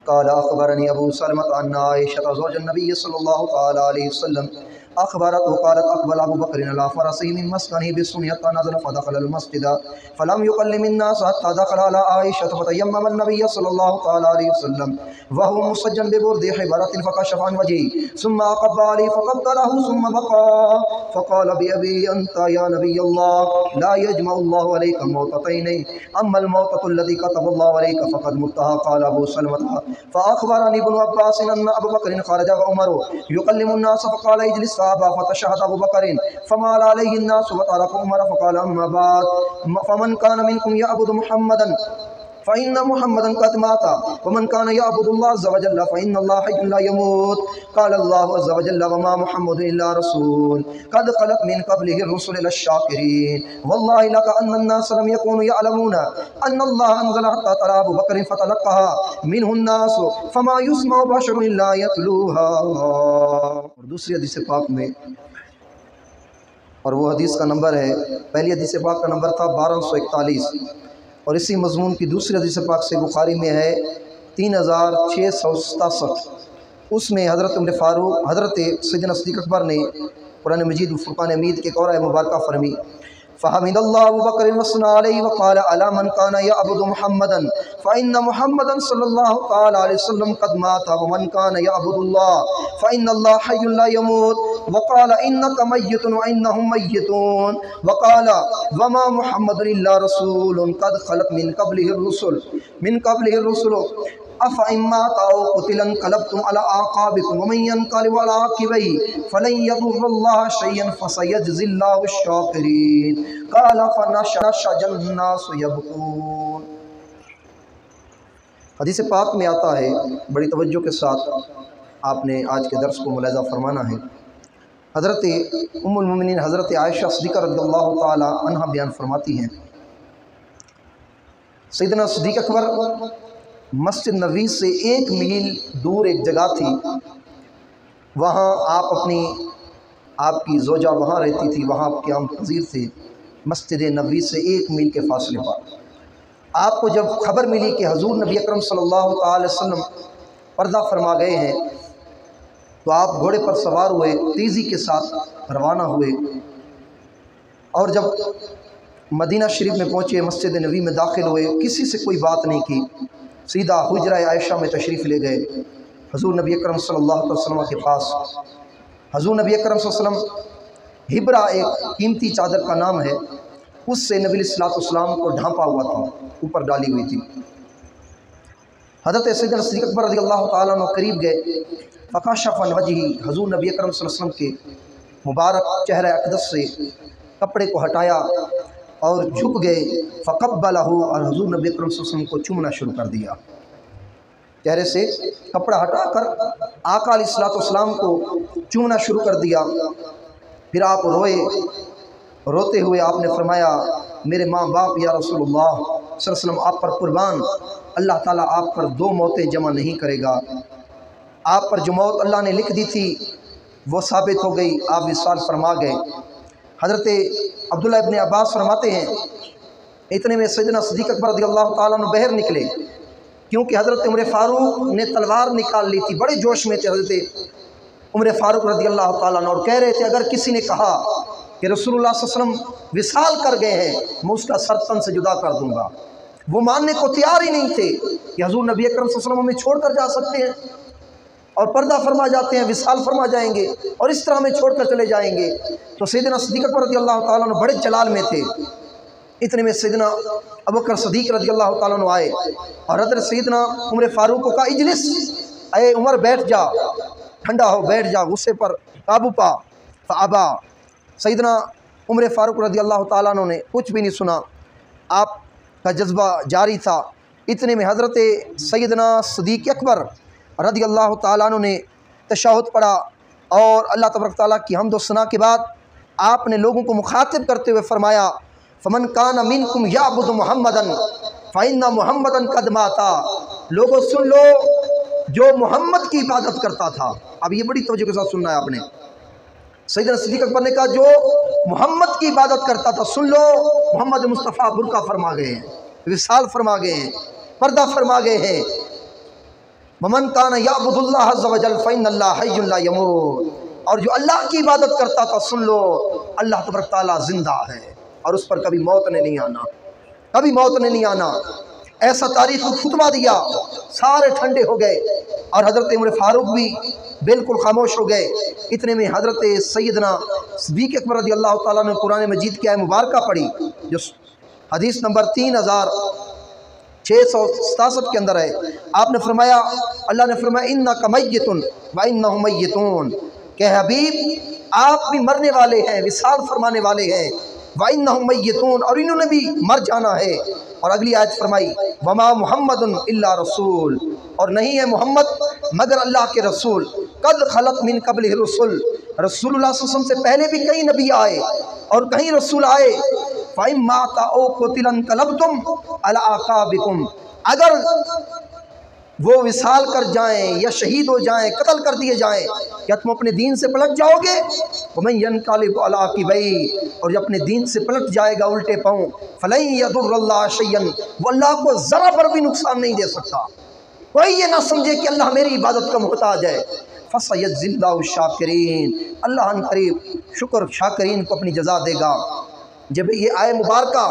قال أخبرني أبو سلمة أن عائشة زوج النبي صلى الله تعالى عليه وسلم أخبرته قالت أقبل أبو بكر على فرسه من مسكنه بالسنية نزل فدخل المسجد فلم يكلم الناس حتى دخل على عائشة فتيمم النبي صلى الله تعالى عليه وسلم وهو مسجن ببرد حبرة فكشف عن وجهه ثم أقبل عليه فقبله ثم بقى فقال بأبي أنت يا نبي الله لا يجمع الله عليك موتتين أما الموتة الذي كتب الله عليك فقد متها. قال أبو سلمة فأخبرني ابن عباس أن أبو بكر خرج وعمر يكلم الناس فقال اجلس فتشهد أبو بكر فمال عليه الناس وترك عمر فقال أما بعد فمن كان منكم يعبد محمدا فإن محمدا قد مات ومن كان يعبد الله عز وجل فإن الله حي لا يموت. قال الله عز وجل وما محمد إلا رسول قد خلت من قبله الرسل للشاكرين والله لك أن الناس لم يكونوا يعلمون أن الله أنزل حتى ترى أبو بكر فتلقها منه الناس فما يسمع بشر إلا يتلوها. اور دوسری حدیث پاک میں، اور وہ حدیث کا نمبر ہے، پہلی حدیث پاک کا نمبر تھا 1241، اور اسی مضمون کی دوسری حدیث پاک سے بخاری میں ہے 3667۔ اس میں حضرت عمر فاروق حضرت سیدنا صدیق اکبر نے قرآن مجید و فرقان حمید کے قورہ مبارکہ فرمی فحمد اللہ ابو بکر وثنى علیہ وقال علی من کان یعبد محمدا فإن محمدا صلی اللہ تعالی علیہ وسلم قد مات ومن کان یعبد اللہ فإن اللہ حی لا يموت وقال انک میت وانہم میتون وقال وما محمد الا رسول قد خلت من قبله الرسل افإن مات أو قتل انقلبتم على أعقابكم ومن ينقلب على عقبيه فلن يضر الله شيئا فسيجزي الله الشاكرين قال فنشج الناس يبكون۔ حدیث پاک میں آتا ہے، بڑی توجہ کے ساتھ آپ نے آج کے درس کو ملاحظہ فرمانا ہے۔ حضرت ام المومنین حضرت عائشہ صدیقہ رضی اللہ تعالی عنہ بیان فرماتی ہیں، سیدنا صدیق اکبر مسجد نبوی سے 1 میل دور ایک جگہ تھی، وہاں آپ کی زوجہ وہاں رہتی تھی، وہاں آپ قیام پذیر تھے، مسجد نبوی سے 1 میل کے فاصلے پر۔ آپ کو جب خبر ملی کہ حضور نبی اکرم صلی اللہ تعالی وسلم پردہ فرما گئے ہیں، تو آپ گھوڑے پر سوار ہوئے، تیزی کے ساتھ روانہ ہوئے، اور جب مدینہ شریف میں پہنچے، مسجد نبوی میں داخل ہوئے، کسی سے کوئی بات نہیں کی، سیدھا حجرہ عائشہ میں تشریف لے گئے حضور نبی اکرم صلی اللہ علیہ وسلم کے پاس۔ حضور نبی اکرم صلی اللہ علیہ وسلم ہبرہ ایک قیمتی چادر کا نام ہے، اس سے نبی صلی اللہ علیہ وسلم کو ڈھانپا ہوا تھا، اوپر ڈالی ہوئی تھی۔ حضرت سیدنا صدیق اکبر رضی اللہ تعالیٰ عنہ قریب گئے، فکشف عن وجہہ، حضور نبی اکرم صلی اللہ علیہ وسلم کے مبارک چہرہ اقدس سے کپڑے کو ہٹایا اور جھک گئے، فقبلہ، اور حضور نبی اکرم صلی اللہ علیہ وسلم کو چومنا شروع کر دیا، چہرے سے کپڑا ہٹا کر آقا علیہ السلام کو چومنا شروع کر دیا۔ پھر آپ روئے، روتے ہوئے آپ نے فرمایا میرے ماں باپ یا رسول اللہ صلی اللہ علیہ وسلم آپ پر قربان، اللہ تعالیٰ آپ پر 2 موتیں جمع نہیں کرے گا، آپ پر جو موت اللہ نے لکھ دی تھی وہ ثابت ہو گئی، آپ وصال فرما گئے۔ حضرت عبداللہ ابن عباس فرماتے ہیں اتنے میں سیدنا صدیق اکبر رضی اللہ تعالیٰ عنہ باہر نکلے، کیونکہ حضرت عمر فاروق نے تلوار نکال لی تھی، بڑے جوش میں تھے حضرت عمر فاروق رضی اللہ تعالیٰ عنہ، اور کہہ رہے تھے اگر کسی نے کہا کہ رسول اللہ صلی اللہ علیہ وسلم وصال کر گئے ہیں میں اس کا سر تن سے جدا کر دوں گا۔ وہ ماننے کو تیار ہی نہیں تھے کہ حضور نبی اکرم صلی اللہ علیہ وسلم ہمیں چھوڑ کر جا سکتے ہیں اور پردہ فرما جاتے ہیں، وصال فرما جائیں گے اور اس طرح ہمیں چھوڑ کر چلے جائیں گے۔ تو سیدنا صدیق اکبر رضی اللہ تعالیٰ عنہ بڑے جلال میں تھے۔ اتنے میں سیدنا ابوبکر صدیق رضی اللہ تعالیٰ عنہ آئے اور حضرت سیدنا عمر فاروق کو کہا اجلس، اے عمر بیٹھ جا، ٹھنڈا ہو، بیٹھ جا، غصے پر قابو پا۔ فابا، سیدنا عمر فاروق رضی اللہ تعالیٰ عنہ نے کچھ بھی نہیں سنا، آپ کا جذبہ جاری تھا۔ اتنے میں حضرت سیدنا صدیق اکبر رضی اللہ تعالیٰ عنہ نے تشہد پڑھا اور اللہ تبارک تعالیٰ کی حمد و ثنا کے بعد آپ نے لوگوں کو مخاطب کرتے ہوئے فرمایا فمن کان منکم یعبد محمدا فإن محمدا قد ماتا، لوگوں سن لو جو محمد کی عبادت کرتا تھا۔ اب یہ بڑی توجہ کے ساتھ سننا ہے آپ نے، سیدنا صدیق اکبر نے کہا جو محمد کی عبادت کرتا تھا، سن لو محمد مصطفیٰ برقع فرما گئے ہیں، وصال فرما گئے ہیں، پردہ فرما گئے ہیں۔ ومن کان یعبد اللہ عز وجل فإن اللہ حی لا یموت، اور جو اللہ کی عبادت کرتا تھا سن لو اللہ تبارک تعالیٰ زندہ ہے اور اس پر کبھی موت نے نہیں آنا، کبھی موت نے نہیں آنا۔ ایسا تاریخ خطبہ دیا، سارے ٹھنڈے ہو گئے اور حضرت عمر فاروق بھی بالکل خاموش ہو گئے۔ اتنے میں حضرت سیدنا صدیق اکبر رضی اللہ تعالیٰ نے قرآن مجید کی آیت مبارکہ پڑھی جو حدیث نمبر 3667 کے اندر ہے۔ آپ نے فرمایا، اللہ نے فرمایا اِنَّکَ مَيِّتٌ وَإِنَّهُمْ مَيِّتُونَ، کہ حبیب آپ بھی مرنے والے ہیں، وصال فرمانے والے ہیں، وَإِنَّهُمْ مَيِّتُونَ، اور انہوں نے بھی مر جانا ہے۔ اور اگلی آیت فرمائی وَمَا مُحَمَّدٌ إِلَّا رَسُولٌ، اور نہیں ہے محمد مگر اللہ کے رسول، قَدْ خَلَقْ مِن قَبْلِهِ الرُّسُلُ، رسول اللہ صلی اللہ علیہ وسلم سے پہلے بھی کئی نبی آئے اور کئی رسول آئے۔ فَإِن مَّاتَ أَوْ قُتِلَ انقلبتم عَلَىٰ أَعْقَابِكُمْ، اگر وہ وصال کر جائیں یا شہید ہو جائیں، قتل کر دیے جائیں، کیا تم اپنے دین سے پلٹ جاؤ گے؟ وَمَن يَنقَلِبْ عَلَىٰ عَقِبَيْهِ، اور جو اپنے دین سے پلٹ جائے گا الٹے پاؤں، فَلَن يَضُرَّ اللَّهَ شَيْئًا، وہ اللہ کو ذرا پر بھی نقصان نہیں دے سکتا۔ کوئی یہ نہ سمجھے کہ اللہ میری عبادت کا محتاج ہے۔ فَسَيَجْزِي اللَّهُ الشَّاكِرِينَ، اللہ ان قریب شکر شاکرین کو اپنی جزا دے گا۔ جب یہ آیت مبارکہ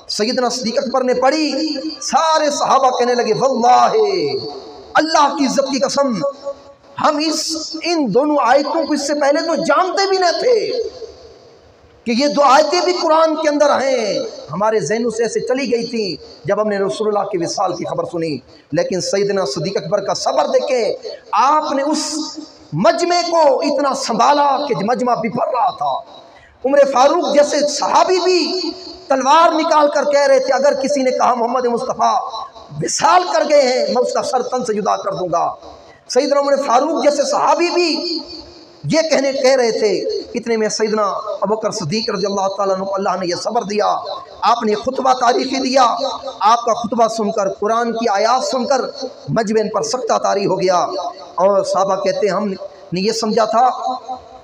سیدنا صدیق اکبر نے پڑھی، سارے صحابہ کہنے لگے واللہ، اللہ کی عزت کی قسم، ہم ان دونوں آیتوں کو اس سے پہلے تو جانتے بھی نہ تھے کہ یہ دو آیتیں بھی قرآن کے اندر ہیں۔ ہمارے ذہنوں سے ایسے چلی گئی تھی جب ہم نے رسول اللہ کے وصال کی خبر سنی، لیکن سیدنا صدیق اکبر کا صبر دیکھیں، آپ نے اس مجمع کو اتنا سنبھالا کہ مجمع بفر رہا تھا۔ عمر فاروق جیسے صحابی بھی تلوار نکال کر کہہ رہے تھے اگر کسی نے کہا محمد مصطفیٰ وصال کر گئے ہیں میں اس کا سر تن سے جدا کر دوں گا۔ سیدنا عمر فاروق جیسے صحابی بھی یہ کہہ رہے تھے۔ اتنے میں سیدنا ابوبکر صدیق رضی اللہ تعالیٰ عنہ کو اللہ نے یہ صبر دیا، آپ نے خطبہ تاریخی دیا۔ آپ کا خطبہ سن کر، قرآن کی آیات سن کر مجمع پر سختہ طاری ہو گیا، اور صحابہ کہتے ہیں ہم نے یہ سمجھا تھا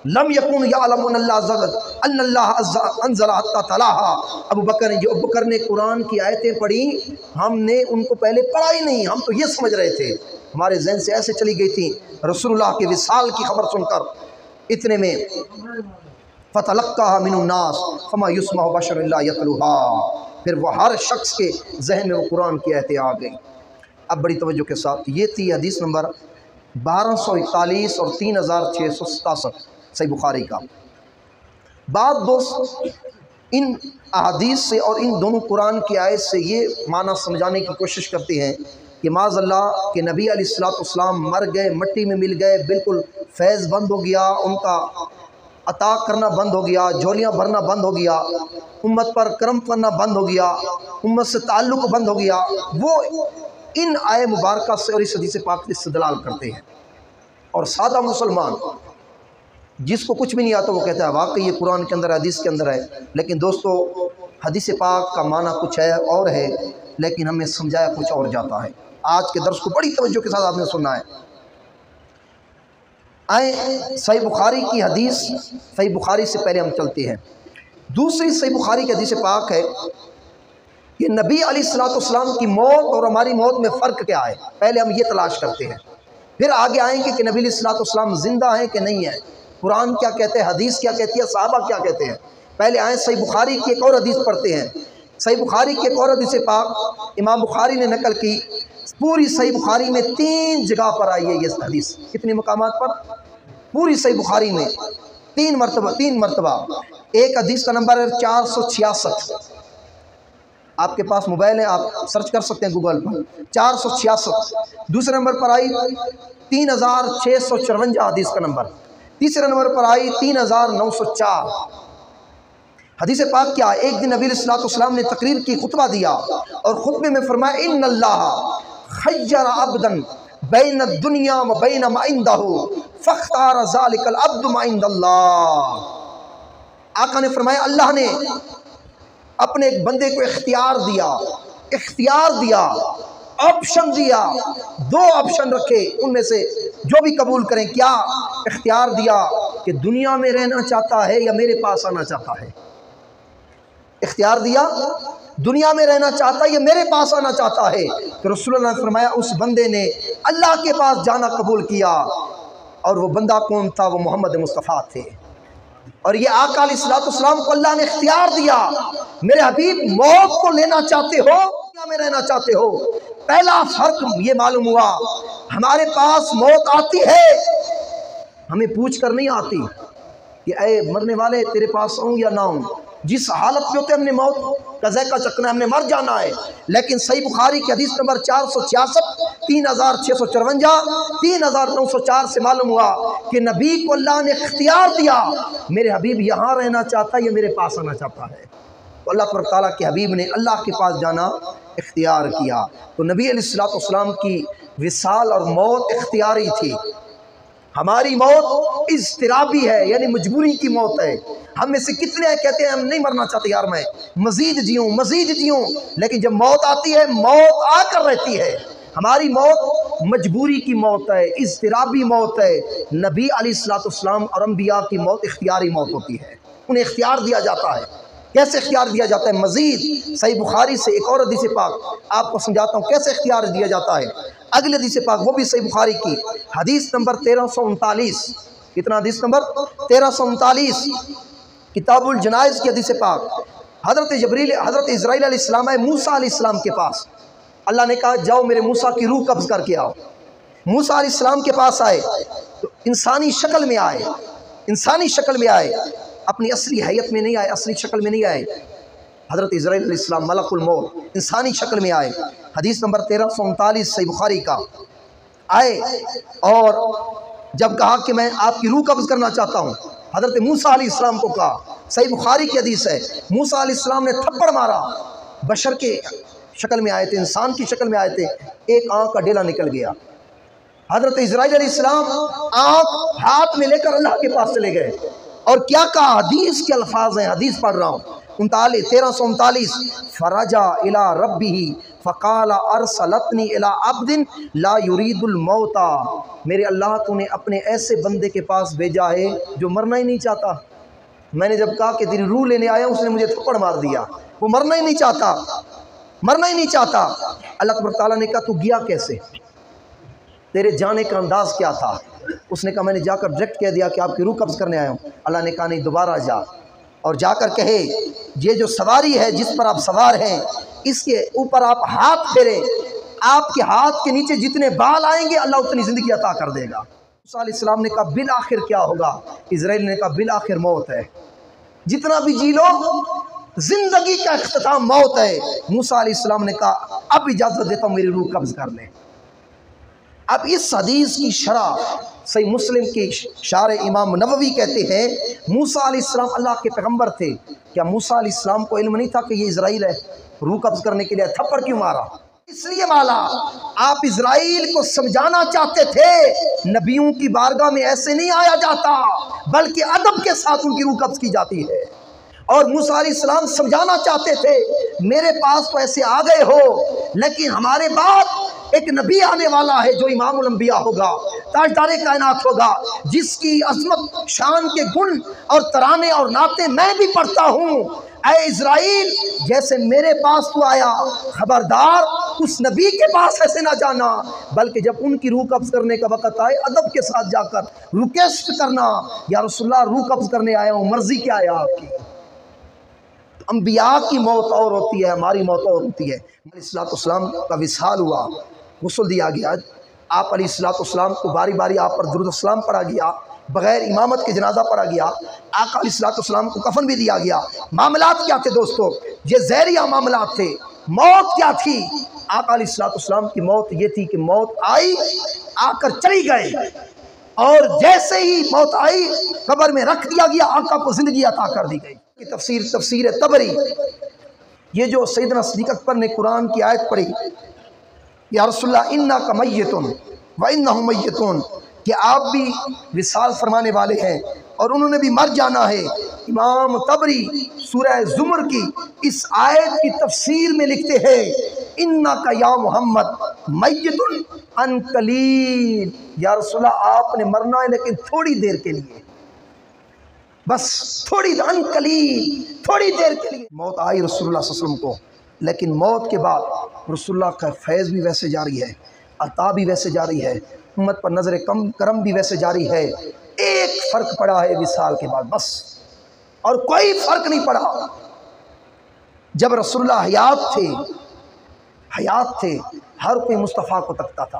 لم یکون یعلمون ان اللہ انزل حتی تلاہا، ابو بکر نے قرآن کی آیتیں پڑھی، ہم نے ان کو پہلے پڑھا ہی نہیں، ہم تو یہ سمجھ رہے تھے، ہمارے ذہن سے ایسے چلی گئی تھی رسول اللہ کے وصال کی خبر سن کر۔ اتنے میں فتلقاها من الناس فما يسمع بشر الا يتلوها، پھر وہ ہر شخص کے ذہن میں وہ قرآن کی آیتیں آ گئیں۔ اب بڑی توجہ کے ساتھ یہ تھی حدیث نمبر 1241 اور 3667 صحیح بخاری کا۔ بعض دوست ان احادیث سے اور ان دونوں قرآن کی آیت سے یہ معنی سمجھانے کی کوشش کرتے ہیں کہ معاذ اللہ کہ نبی علیہ السلام مر گئے، مٹی میں مل گئے، بالکل فیض بند ہو گیا، ان کا عطا کرنا بند ہو گیا، جھولیاں بھرنا بند ہو گیا، امت پر کرم کرنا بند ہو گیا، امت سے تعلق بند ہو گیا۔ وہ ان آیت مبارکہ سے اور اس حدیث پاک سے استدلال کرتے ہیں، اور سادہ مسلمان جس کو کچھ بھی نہیں آتا وہ کہتا ہے واقعی یہ قرآن کے اندر حدیث کے اندر ہے، لیکن دوستو حدیث پاک کا معنی کچھ ہے اور ہے، لیکن ہمیں سمجھایا کچھ اور جاتا ہے۔ آج کے درس کو بڑی توجہ کے ساتھ آپ نے سننا ہے۔ آئیں صحیح بخاری کی حدیث، صحیح بخاری سے پہلے ہم چلتے ہیں۔ دوسری صحیح بخاری کی حدیث پاک ہے کہ نبی علیہ السلام کی موت اور ہماری موت میں فرق کیا ہے، پہلے ہم یہ تلاش کرتے ہیں، پھر آگے آئیں گے کہ نبی علیہ السلام زندہ ہیں کہ نہیں ہیں، قرآن کیا کہتے ہیں، حدیث کیا کہتی ہے، صحابہ کیا کہتے ہیں۔ پہلے آئیں صحیح بخاری کی ایک اور حدیث پڑھتے ہیں۔ صحیح بخاری کی ایک اور حدیث پاک امام بخاری نے نقل کی، پوری صحیح بخاری میں 3 جگہ پر آئی ہے یہ حدیث۔ کتنی مقامات پر؟ پوری صحیح بخاری میں 3 مرتبہ۔ ایک حدیث کا نمبر ہے 466، آپ کے پاس موبائل ہے آپ سرچ کر سکتے ہیں گوگل پر، 466۔ دوسرے نمبر پر آئی 3654 حدیث کا نمبر، تیسرے نمبر پر آئی 3904۔ حدیث پاک کیا ہے؟ ایک دن نبی علیہ السلام نے تقریر کی، خطبہ دیا، اور خطبے میں فرمایا ان اللہ خیر عبدا بین الدنیا و بین ما عنده فاختار ذلك العبد ما عند اللہ۔ آقا نے فرمایا اللہ نے اپنے ایک بندے کو اختیار دیا، آپشن دیا، 2 آپشن رکھے، ان میں سے جو بھی قبول کریں۔ کیا اختیار دیا؟ کہ دنیا میں رہنا چاہتا ہے یا میرے پاس آنا چاہتا ہے۔ اختیار دیا دنیا میں رہنا چاہتا ہے یا میرے پاس آنا چاہتا ہے؟ تو رسول اللہ نے فرمایا اس بندے نے اللہ کے پاس جانا قبول کیا۔ اور وہ بندہ کون تھا؟ وہ محمد مصطفیٰ تھے۔ اور یہ آقا علیہ السلام کو اللہ نے اختیار دیا، میرے حبیب موت کو لینا چاہتے ہو یا میں رہنا چاہتے ہو؟ پہلا فرق یہ معلوم ہوا، ہمارے پاس موت آتی ہے، ہمیں پوچھ کر نہیں آتی کہ اے مرنے والے تیرے پاس آؤں یا نہ آؤں۔ جس حالت میں ہوتے ہم نے موت کا ذائقہ چکھنا ہے، ہم نے مر جانا ہے۔ لیکن صحیح بخاری کی حدیث نمبر 466، 3654، 3904 سے معلوم ہوا کہ نبی کو اللہ نے اختیار دیا، میرے حبیب یہاں رہنا چاہتا ہے یا میرے پاس آنا چاہتا ہے؟ تو اللہ تبارک تعالیٰ کے حبیب نے اللہ کے پاس جانا اختیار کیا۔ تو نبی علیہ السلام کی وصال اور موت اختیاری تھی۔ ہماری موت اضطرابی ہے، یعنی مجبوری کی موت ہے۔ ہم میں سے کتنے ہیں کہتے ہیں ہم نہیں مرنا چاہتے، یار میں مزید جیوں، لیکن جب موت آتی ہے موت آ کر رہتی ہے۔ ہماری موت مجبوری کی موت ہے، اضطرابی موت ہے۔ نبی علیہ السلام اور انبیاء کی موت اختیاری موت ہوتی ہے، انہیں اختیار دیا جاتا ہے۔ کیسے اختیار دیا جاتا ہے؟ مزید صحیح بخاری سے ایک اور حدیث پاک آپ کو سمجھاتا ہوں کیسے اختیار دیا جاتا ہے۔ اگلی حدیث پاک وہ بھی صحیح بخاری کی حدیث نمبر 1339۔ کتنا حدیث نمبر 1339، کتاب الجنائز کی حدیث پاک۔ حضرت اسرائیل علیہ السلام آئے موسیٰ علیہ السلام کے پاس۔ اللہ نے کہا جاؤ میرے موسیٰ کی روح قبض کر کے آؤ۔ موسیٰ علیہ السلام کے پاس آئے تو انسانی شکل میں آئے، اپنی اصلی حیت میں نہیں آئے، اصلی شکل میں نہیں آئے۔ حضرت اسرائیل علیہ السلام ملک الموت انسانی شکل میں آئے۔ حدیث نمبر 1339 صحیح بخاری کا آئے اور جب کہا کہ میں آپ کی روح قبض کرنا چاہتا ہوں، حضرت موسیٰ علیہ السلام کو کہا، صحیح بخاری کی حدیث ہے، موسیٰ علیہ السلام نے تھپڑ مارا، بشر کے شکل میں آئے تھے، انسان کی شکل میں آئے تھے، ایک آنکھ کا ڈیلا نکل گیا۔ حضرت اسرائیل علیہ السلام آنکھ ہاتھ میں لے کر اللہ کے پاس چلے گئے اور کیا کہا؟ حدیث کے الفاظ ہیں، حدیث پڑھ رہا ہوں 1339، فرجع الی ربہ فقال ارسلتنی الی عبد لا یرید الموت، میرے اللہ تو نے اپنے ایسے بندے کے پاس بھیجا ہے جو مرنا ہی نہیں چاہتا۔ میں نے جب کہا کہ تیری روح لینے آیا اس نے مجھے تھپڑ مار دیا، وہ مرنا ہی نہیں چاہتا۔ اللہ تبارک تعالیٰ نے کہا تو گیا کیسے؟ تیرے جانے کا انداز کیا تھا؟ اس نے کہا میں نے جا کر ڈائریکٹ کہہ دیا کہ آپ کی روح قبض کرنے آیا ہوں۔ اللہ نے کہا نہیں، دوبارہ جا اور جا کر کہے یہ جو سواری ہے جس پر آپ سوار ہیں اس کے اوپر آپ ہاتھ پھیرے، آپ کے ہاتھ کے نیچے جتنے بال آئیں گے اللہ اتنی زندگی عطا کر دے گا۔ موسیٰ علیہ السلام نے کہا بالآخر کیا ہوگا؟ اسرائیل نے کہا بالآخر موت ہے، جتنا بھی جی لو زندگی کا اختتام موت ہے۔ موسیٰ علیہ السلام نے کہا اب اجازت دیتا ہوں میری روح قبض کر لیں۔ اب اس حدیث کی شرح صحیح مسلم کی شارح امام نووی کہتے ہیں موسیٰ علیہ السلام اللہ کے پیغمبر تھے، کیا موسیٰ علیہ السلام کو علم نہیں تھا کہ یہ اسرائیل ہے؟ روح قبض کرنے کے لیے تھپڑ کیوں مارا؟ اس لیے مالا آپ اسرائیل کو سمجھانا چاہتے تھے نبیوں کی بارگاہ میں ایسے نہیں آیا جاتا، بلکہ ادب کے ساتھ ان کی روح قبض کی جاتی ہے۔ اور موسیٰ علیہ السلام سمجھانا چاہتے تھے میرے پاس تو ایسے آ گئے ہو، لیکن ہمارے بعد ایک نبی آنے والا ہے جو امام الانبیاء ہوگا، تاجدار کائنات ہوگا، جس کی عظمت شان کے گن اور ترانے اور نعتیں میں بھی پڑھتا ہوں۔ اے اسرائیل جیسے میرے پاس تو آیا، خبردار اس نبی کے پاس ایسے نہ جانا، بلکہ جب ان کی روح قبض کرنے کا وقت آئے ادب کے ساتھ جا کر ریکویسٹ کرنا، یا رسول اللہ روح قبض کرنے آیا ہوں، مرضی کیا ہے آپ کی؟ انبیاء کی موت اور ہوتی ہے، ہماری موت اور ہوتی ہے۔ علیہ السلام کا وصال ہوا، غسل دیا گیا، آپ علیہ السلام کو باری باری آپ پر درود السلام پڑھا گیا، بغیر امامت کے جنازہ پڑھا گیا، آقا علیہ السلام کو کفن بھی دیا گیا۔ معاملات کیا تھے دوستو؟ یہ زہریہ معاملات تھے۔ موت کیا تھی؟ آقا علیہ السلام کی موت یہ تھی کہ موت آئی، آ کر چلی گئے، اور جیسے ہی موت آئی قبر میں رکھ دیا گیا، آقا کو زندگی عطا کر دی گئی۔ تفسیر طبری، یہ جو سیدنا صدیق اکبر نے قرآن کی آیت پڑھی یا رسول اللہ انک میت و انہم میتون، کہ آپ بھی وصال فرمانے والے ہیں اور انہوں نے بھی مر جانا ہے۔ امام طبری سورہ زمر کی اس آیت کی تفسیر میں لکھتے ہیں انک یا محمد میت عن قلیل، یا رسول اللہ آپ نے مرنا ہے لیکن تھوڑی دیر کے لیے، بس تھوڑی دیر کے لیے موت آئی رسول اللہ صلی اللہ علیہ وسلم کو۔ لیکن موت کے بعد رسول اللہ کا فیض بھی ویسے جاری ہے، عطا بھی ویسے جاری ہے، امت پر نظر کرم بھی ویسے جاری ہے۔ ایک فرق پڑا ہے وصال کے بعد بس، اور کوئی فرق نہیں پڑا۔ جب رسول اللہ حیات تھے ہر کوئی مصطفیٰ کو تکتا تھا۔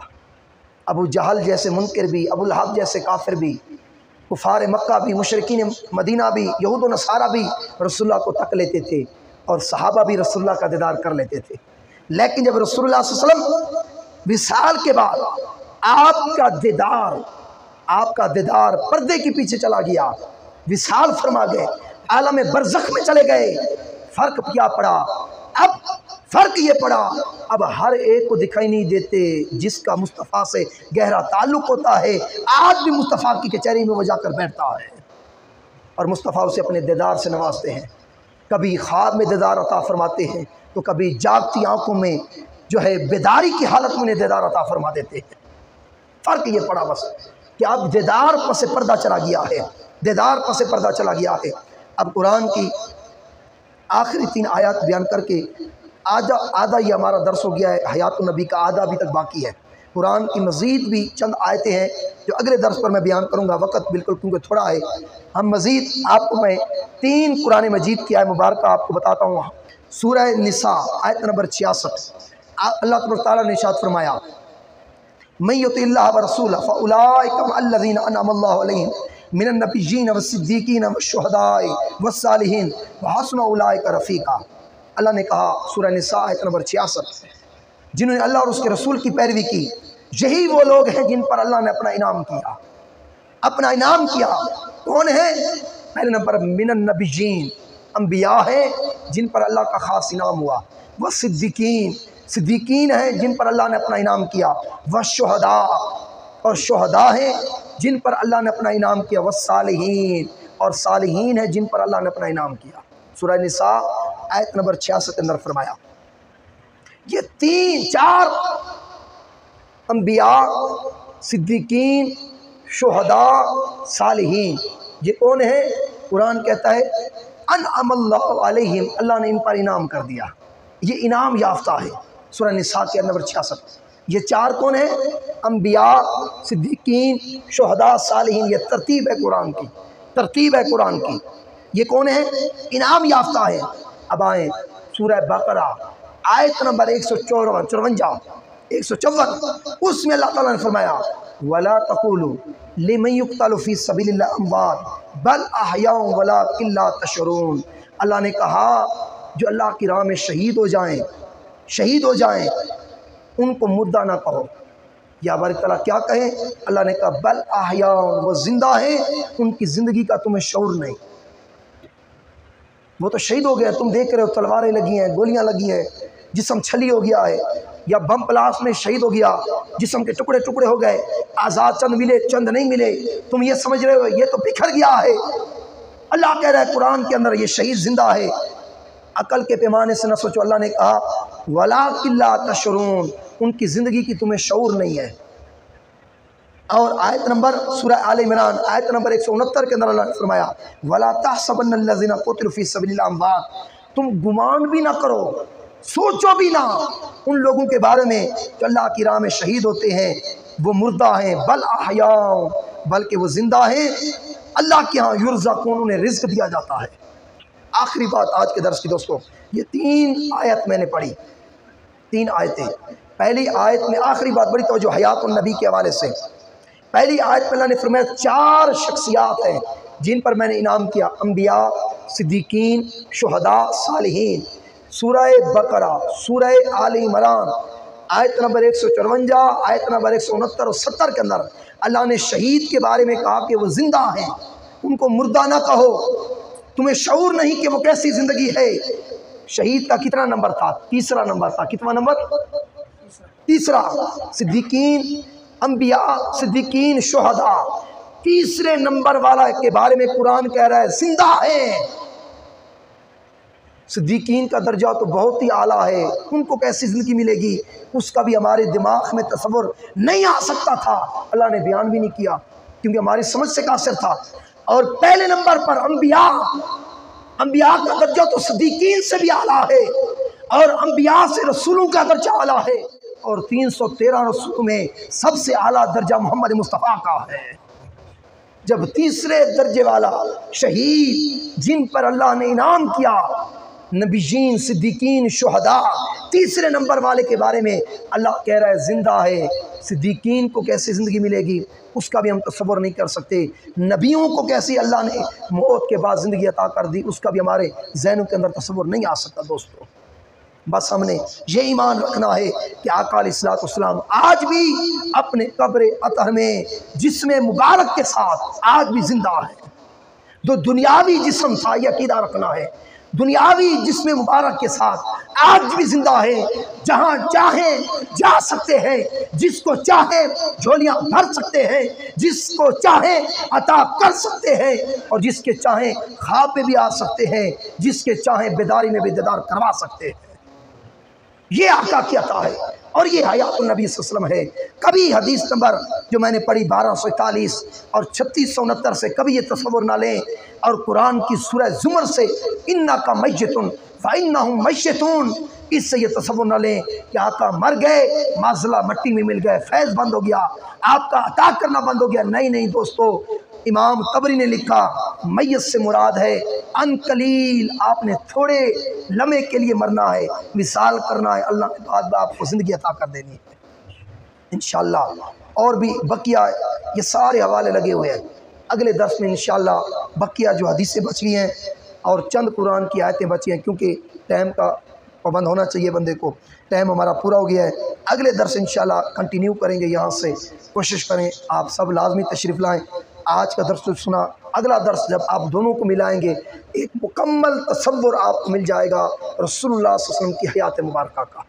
ابو جہل جیسے منکر بھی، ابو لہب جیسے کافر بھی، کفار مکہ بھی، مشرکین مدینہ بھی، یہود و نصارہ بھی رسول اللہ کو تک لیتے تھے، اور صحابہ بھی رسول اللہ کا دیدار کر لیتے تھے۔ لیکن جب رسول اللہ صلی اللہ علیہ وسلم وصال کے بعد آپ کا دیدار پردے کے پیچھے چلا گیا، وصال فرما گئے، عالم برزخ میں چلے گئے، فرق کیا پڑا؟ اب فرق یہ پڑا، اب ہر ایک کو دکھائی نہیں دیتے جس کا مصطفیٰ سے گہرا تعلق ہوتا ہے۔ آج بھی مصطفیٰ کی کچہری میں وہ جا کر بیٹھتا ہے، اور مصطفیٰ اسے اپنے دیدار سے نوازتے ہیں۔ کبھی خواب میں دیدار عطا فرماتے ہیں، تو کبھی جاگتی آنکھوں میں جو ہے بیداری کی حالت میں انہیں دیدار عطا فرما دیتے ہیں۔ فرق یہ پڑا بس کہ اب دیدار پس پردہ چلا گیا ہے، دیدار پس پردہ چلا گیا ہے۔ اب قرآن کی آخری 3 آیات بیان کر کے آدھا یہ ہمارا درس ہو گیا ہے، حیات النبی کا آدھا ابھی تک باقی ہے۔ قرآن کی مزید بھی چند آیتیں ہیں جو اگلے درس پر میں بیان کروں گا، وقت بالکل کیونکہ تھوڑا ہے۔ ہم مزید آپ کو میں 3 قرآن مجید کی آیت مبارکہ آپ کو بتاتا ہوں۔ سورہ نساء آیت نمبر 66، اللہ تبارک تعالیٰ نے ارشاد فرمایا، من یطع اللہ ورسولہ فاولئک مع الذین انعم اللہ علیہم من النبیین والصدیقین والشہداء والصالحین وحسن اولئک رفیقا۔ اللہ نے کہا سورہ نساء آیت نمبر 66، جنہوں نے اللہ اور اس کے رسول کی پیروی کی، یہی وہ لوگ ہیں جن پر اللہ نے اپنا انعام کیا۔ اپنا انعام کیا کون ہے؟ پہلے نمبر من النبیین، انبیاء ہیں جن پر اللہ کا خاص انعام ہوا، والصدیقین، صدیقین ہیں جن پر اللہ نے اپنا انعام کیا، والشہداء، اور شہداء ہیں جن پر اللہ نے اپنا انعام کیا، والصالحین، اور صالحین ہیں جن پر اللہ نے اپنا انعام کیا۔ سورہ نساء آیت نمبر 66 کے اندر فرمایا یہ 4 انبیاء، صدیقین، شہداء، صالحین، یہ کون ہیں؟ قرآن کہتا ہے انعم اللہ علیہم، اللہ نے ان پر انعام کر دیا، یہ انعام یافتہ ہے۔ سورہ نساء کے نمبر 66، یہ 4 کون ہیں؟ انبیاء، صدیقین، شہداء، صالحین۔ یہ ترتیب ہے قرآن کی، ترتیب ہے قرآن کی۔ یہ کون ہیں؟ انعام یافتہ ہے۔ اب آئیں سورہ بقرہ آیت نمبر 154، اس میں اللہ تعالیٰ نے فرمایا وَلَا تَقُولُوا لِمَن يُقْتَلُ فِي سَبِيلِ اللَّهِ أَمْوَاتٌ بَلْ أَحْيَاءٌ وَلَٰكِن لَّا تَشْعُرُونَ۔ اللہ نے کہا جو اللہ کی راہ میں شہید ہو جائیں ان کو مردہ نہ کہو، یا بارک تعالیٰ کیا کہیں؟ اللہ نے کہا بل احیاء، وہ زندہ ہیں، ان کی زندگی کا تمہیں شعور نہیں۔ وہ تو شہید ہو گئے، تم دیکھ رہے ہو تلواریں لگی ہیں، گولیاں لگی ہیں، جسم چھلی ہو گیا ہے، یا بم بلاسٹ میں شہید ہو گیا، جسم کے ٹکڑے ٹکڑے ہو گئے، آزاد چند ملے چند نہیں ملے، تم یہ سمجھ رہے ہو یہ تو بکھر گیا ہے۔ اللہ کہہ رہا ہے قرآن کے اندر یہ شہید زندہ ہے۔ عقل کے پیمانے سے نہ سوچو، اللہ نے کہا وَلَٰكِن لَّا تَشْعُرُونَ، ان کی زندگی کی تمہیں شعور نہیں ہے۔ اور آیت نمبر سورہ آل عمران آیت نمبر 169 کے اندر اللہ نے فرمایا وَلَا تَحْسَبَنَّ الَّذِينَ قُتِلُوا فِي سَبِيلِ اللَّهِ أَمْوَاتٌ، تم گمان بھی نہ کرو، سوچو بھی نہ ان لوگوں کے بارے میں جو اللہ کی راہ میں شہید ہوتے ہیں وہ مردہ ہیں، بل احیاء، بلکہ وہ زندہ ہیں، اللہ کے ہاں یرزقون، انہیں رزق دیا جاتا ہے۔ آخری بات آج کے درس کی دوستو، یہ 3 آیت میں نے پڑھی، 3 آیتیں۔ پہلی آیت میں آخری بات بڑی توجہ حیات النبی کے حوالے سے۔ پہلی آیت میں اللہ نے فرمایا 4 شخصیات ہیں جن پر میں نے انعام کیا، انبیاء، صدیقین، شہداء، صالحین۔ سورہ بقرہ، سورہ آل عمران آیت نمبر 154، آیت نمبر 169 اور 70 کے اندر اللہ نے شہید کے بارے میں کہا کہ وہ زندہ ہیں، ان کو مردہ نہ کہو، تمہیں شعور نہیں کہ وہ کیسی زندگی ہے۔ شہید کا کتنا نمبر تھا؟ 3 نمبر تھا۔ کتنا نمبر؟ 3۔ صدیقین، انبیاء، صدیقین، شہداء۔ 3 نمبر والا کے بارے میں قرآن کہہ رہا ہے زندہ ہے۔ صدیقین کا درجہ تو بہت ہی اعلیٰ ہے، ان کو کیسی زندگی ملے گی اس کا بھی ہمارے دماغ میں تصور نہیں آ سکتا تھا، اللہ نے بیان بھی نہیں کیا کیونکہ ہماری سمجھ سے قاصر تھا۔ اور پہلے نمبر پر انبیاء کا درجہ تو صدیقین سے بھی اعلیٰ ہے، اور انبیاء سے رسولوں کا درجہ اعلیٰ ہے، اور 313 رسولوں میں سب سے اعلیٰ درجہ محمد مصطفیٰ کا ہے۔ جب تیسرے درجے والا شہید جن پر اللہ نے انعام کیا، نبیین، صدیقین، شہداء، تیسرے نمبر والے کے بارے میں اللہ کہہ رہا ہے زندہ ہے۔ صدیقین کو کیسے زندگی ملے گی اس کا بھی ہم تصور نہیں کر سکتے، نبیوں کو کیسی اللہ نے موت کے بعد زندگی عطا کر دی اس کا بھی ہمارے ذہنوں کے اندر تصور نہیں آ سکتا۔ دوستو بس ہم نے یہ ایمان رکھنا ہے کہ آقا علیہ الصلوۃ والسلام آج بھی اپنے قبر اطہر میں جسم مبارک کے ساتھ آج بھی زندہ ہے۔ جو دنیاوی جسم تھا یہ عقیدہ رکھنا ہے، دنیاوی جسم مبارک کے ساتھ آج بھی زندہ ہے، جہاں چاہیں جا سکتے ہیں، جس کو چاہیں جھولیاں بھر سکتے ہیں، جس کو چاہیں عطا کر سکتے ہیں، اور جس کے چاہیں خواب میں بھی آ سکتے ہیں، جس کے چاہیں بیداری میں بھی دیدار کروا سکتے ہیں۔ یہ آقا کی عطا ہے اور یہ حیات النبی صلی اللہ علیہ وسلم ہے۔ کبھی حدیث نمبر جو میں نے پڑھی 1241 اور 3669 سے کبھی یہ تصور نہ لیں، اور قرآن کی سورہ زمر سے انک میت فانہم میتون، اس سے یہ تصور نہ لیں کہ آقا مر گئے، معذلہ مٹی میں مل گئے، فیض بند ہو گیا، آپ کا عطا کرنا بند ہو گیا۔ نہیں نہیں دوستو، امام طبری نے لکھا میت سے مراد ہے ان قلیل، آپ نے تھوڑے لمحے کے لیے مرنا ہے، مثال کرنا ہے، اللہ کے بعد آپ کو زندگی عطا کر دینی ہے انشاءاللہ۔ اور بھی بقیہ یہ سارے حوالے لگے ہوئے ہیں، اگلے درس میں انشاءاللہ بقیہ جو حدیثیں بچ گئی ہیں اور چند قرآن کی آیتیں بچی ہیں، کیونکہ ٹائم کا پابند ہونا چاہیے بندے کو، ٹائم ہمارا پورا ہو گیا ہے۔ اگلے درس انشاءاللہ کنٹینیو کریں گے یہاں سے، کوشش کریں آپ سب لازمی تشریف لائیں۔ آج کا درس سنا، اگلا درس جب آپ دونوں کو ملائیں گے ایک مکمل تصور آپ کو مل جائے گا رسول اللہ صلی اللہ علیہ وسلم کی حیات مبارکہ کا۔